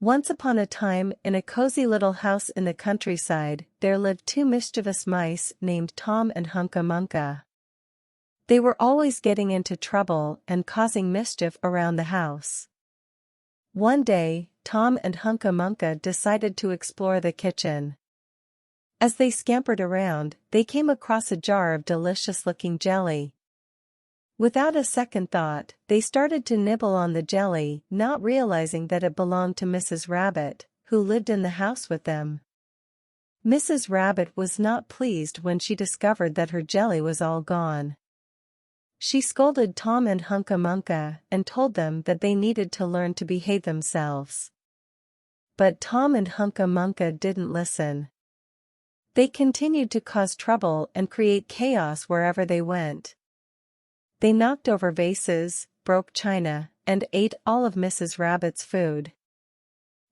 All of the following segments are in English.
Once upon a time, in a cozy little house in the countryside, there lived two mischievous mice named Tom and Hunca Munca. They were always getting into trouble and causing mischief around the house. One day, Tom and Hunca Munca decided to explore the kitchen. As they scampered around, they came across a jar of delicious-looking jelly. Without a second thought, they started to nibble on the jelly, not realizing that it belonged to Mrs. Rabbit, who lived in the house with them. Mrs. Rabbit was not pleased when she discovered that her jelly was all gone. She scolded Tom and Hunca Munca and told them that they needed to learn to behave themselves. But Tom and Hunca Munca didn't listen. They continued to cause trouble and create chaos wherever they went. They knocked over vases, broke china, and ate all of Mrs. Rabbit's food.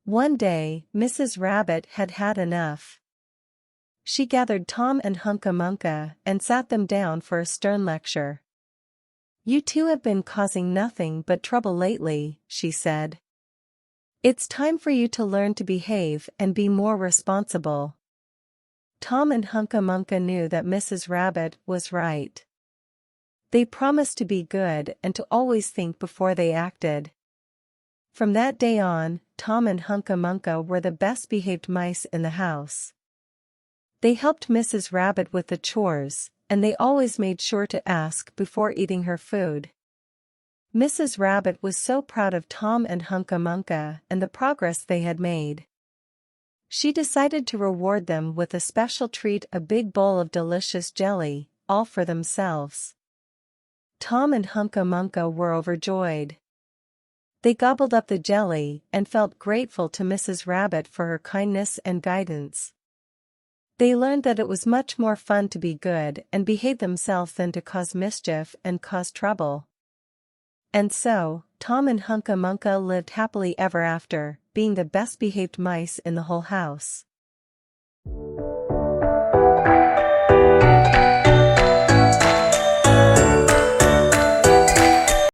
One day, Mrs. Rabbit had had enough. She gathered Tom and Hunca Munca and sat them down for a stern lecture. "You two have been causing nothing but trouble lately," she said. "It's time for you to learn to behave and be more responsible." Tom and Hunca Munca knew that Mrs. Rabbit was right. They promised to be good and to always think before they acted. From that day on, Tom and Hunca Munca were the best-behaved mice in the house. They helped Mrs. Rabbit with the chores, and they always made sure to ask before eating her food. Mrs. Rabbit was so proud of Tom and Hunca Munca and the progress they had made. She decided to reward them with a special treat, a big bowl of delicious jelly, all for themselves. Tom and Hunca Munca were overjoyed. They gobbled up the jelly and felt grateful to Mrs. Rabbit for her kindness and guidance. They learned that it was much more fun to be good and behave themselves than to cause mischief and cause trouble. And so, Tom and Hunca Munca lived happily ever after, being the best-behaved mice in the whole house.